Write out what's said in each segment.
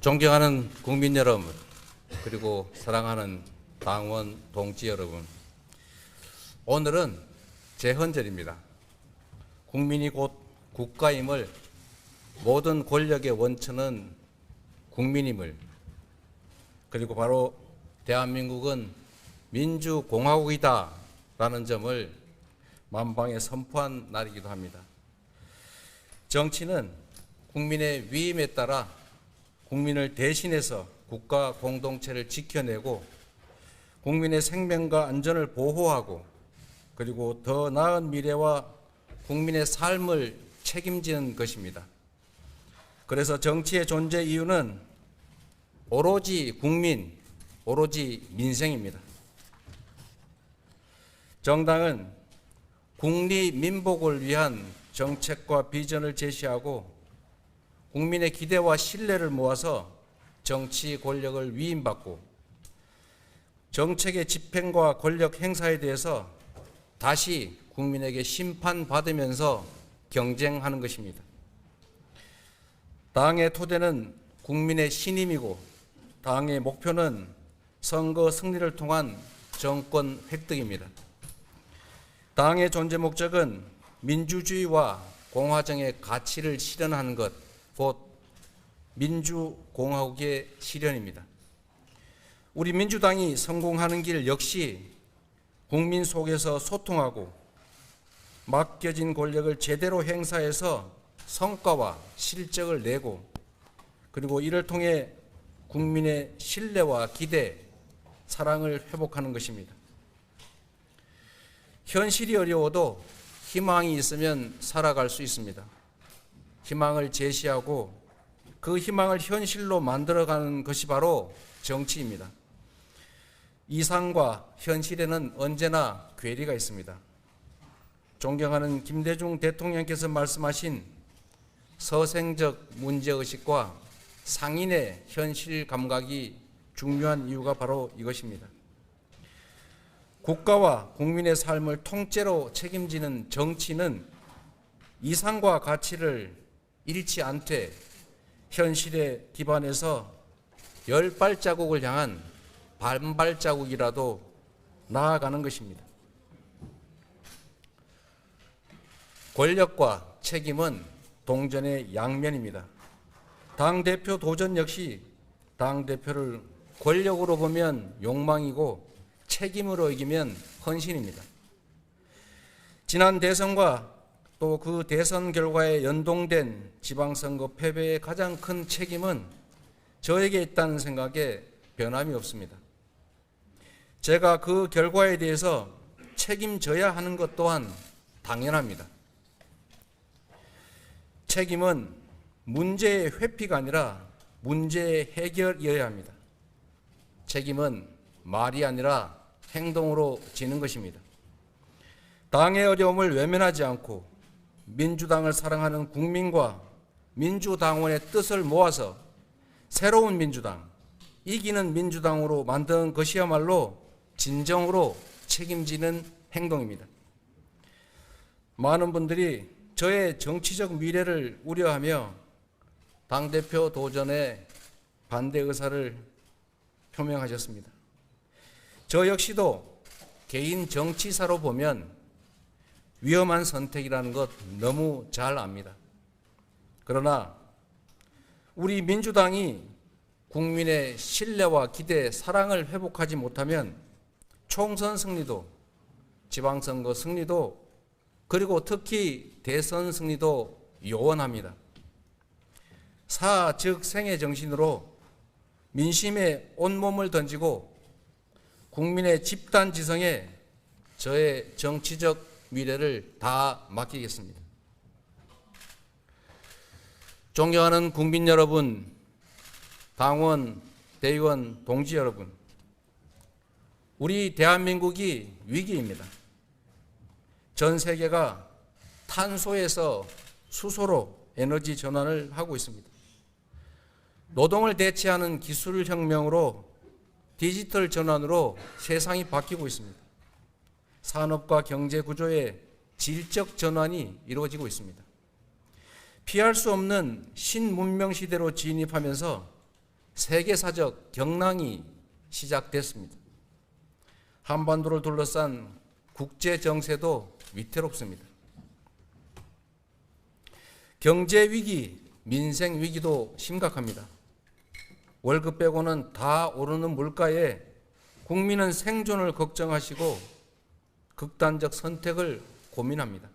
존경하는 국민 여러분, 그리고 사랑하는 당원 동지 여러분, 오늘은 제헌절입니다. 국민이 곧 국가임을, 모든 권력의 원천은 국민임을, 그리고 바로 대한민국은 민주공화국이다 라는 점을 만방에 선포한 날이기도 합니다. 정치는 국민의 위임에 따라 국민을 대신해서 국가 공동체를 지켜내고 국민의 생명과 안전을 보호하고 그리고 더 나은 미래와 국민의 삶을 책임지는 것입니다. 그래서 정치의 존재 이유는 오로지 국민, 오로지 민생입니다. 정당은 국리민복을 위한 정책과 비전을 제시하고 국민의 기대와 신뢰를 모아서 정치 권력을 위임받고 정책의 집행과 권력 행사에 대해서 다시 국민에게 심판받으면서 경쟁하는 것입니다. 당의 토대는 국민의 신임이고 당의 목표는 선거 승리를 통한 정권 획득입니다. 당의 존재 목적은 민주주의와 공화정의 가치를 실현하는 것, 곧 민주공화국의 실현입니다. 우리 민주당이 성공하는 길 역시 국민 속에서 소통하고 맡겨진 권력을 제대로 행사해서 성과와 실적을 내고 그리고 이를 통해 국민의 신뢰와 기대, 사랑을 회복하는 것입니다. 현실이 어려워도 희망이 있으면 살아갈 수 있습니다. 희망을 제시하고 그 희망을 현실로 만들어가는 것이 바로 정치입니다. 이상과 현실에는 언제나 괴리가 있습니다. 존경하는 김대중 대통령께서 말씀하신 서생적 문제의식과 상인의 현실 감각이 중요한 이유가 바로 이것입니다. 국가와 국민의 삶을 통째로 책임지는 정치는 이상과 가치를 잃지 않되 현실에 기반해서 10발자국을 향한 반발자국이라도 나아가는 것입니다. 권력과 책임은 동전의 양면입니다. 당대표 도전 역시 당대표를 권력으로 보면 욕망이고 책임으로 이기면 헌신입니다. 지난 대선과 또 그 대선 결과에 연동된 지방선거 패배의 가장 큰 책임은 저에게 있다는 생각에 변함이 없습니다. 제가 그 결과에 대해서 책임져야 하는 것 또한 당연합니다. 책임은 문제의 회피가 아니라 문제의 해결이어야 합니다. 책임은 말이 아니라 행동으로 지는 것입니다. 당의 어려움을 외면하지 않고 민주당을 사랑하는 국민과 민주당원의 뜻을 모아서 새로운 민주당, 이기는 민주당으로 만든 것이야말로 진정으로 책임지는 행동입니다. 많은 분들이 저의 정치적 미래를 우려하며 당대표 도전에 반대 의사를 표명하셨습니다. 저 역시도 개인 정치사로 보면 위험한 선택이라는 것 너무 잘 압니다. 그러나 우리 민주당이 국민의 신뢰와 기대, 사랑을 회복하지 못하면 총선 승리도, 지방선거 승리도, 그리고 특히 대선 승리도 요원합니다. 사, 즉 생의 정신으로 민심에 온몸을 던지고 국민의 집단 지성에 저의 정치적 미래를 다 맡기겠습니다. 존경하는 국민 여러분, 당원, 대의원, 동지 여러분, 우리 대한민국이 위기입니다. 전 세계가 탄소에서 수소로 에너지 전환을 하고 있습니다. 노동을 대체하는 기술 혁명으로 디지털 전환으로 세상이 바뀌고 있습니다. 산업과 경제 구조의 질적 전환이 이루어지고 있습니다. 피할 수 없는 신문명 시대로 진입하면서 세계사적 경랑이 시작됐습니다. 한반도를 둘러싼 국제 정세도 위태롭습니다. 경제 위기, 민생 위기도 심각합니다. 월급 빼고는 다 오르는 물가에 국민은 생존을 걱정하시고 극단적 선택을 고민합니다.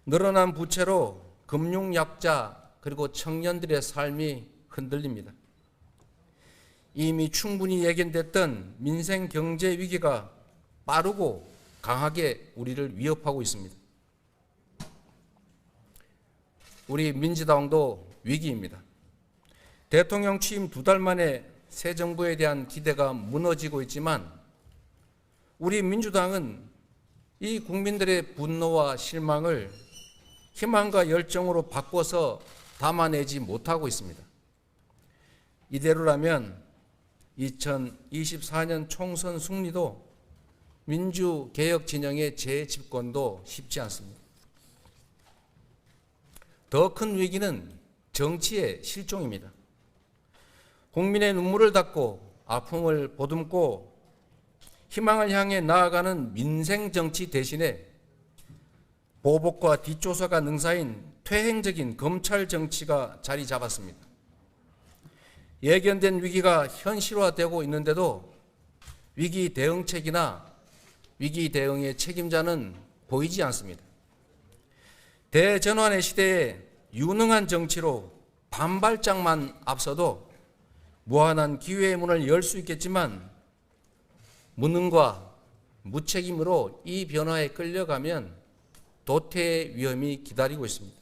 늘어난 부채로 금융 약자 그리고 청년들의 삶이 흔들립니다. 이미 충분히 예견됐던 민생 경제 위기가 빠르고 강하게 우리를 위협하고 있습니다. 우리 민주당도 위기입니다. 대통령 취임 2달 만에 새 정부에 대한 기대가 무너지고 있지만 우리 민주당은 이 국민들의 분노와 실망을 희망과 열정으로 바꿔서 담아내지 못하고 있습니다. 이대로라면 2024년 총선 승리도 민주개혁 진영의 재집권도 쉽지 않습니다. 더 큰 위기는 정치의 실종입니다. 국민의 눈물을 닦고 아픔을 보듬고 희망을 향해 나아가는 민생정치 대신에 보복과 뒷조사가 능사인 퇴행적인 검찰 정치가 자리 잡았습니다. 예견된 위기가 현실화되고 있는데도 위기 대응책이나 위기 대응의 책임자는 보이지 않습니다. 대전환의 시대에 유능한 정치로 반발짝만 앞서도 무한한 기회의 문을 열 수 있겠지만 무능과 무책임으로 이 변화에 끌려가면 도태의 위험이 기다리고 있습니다.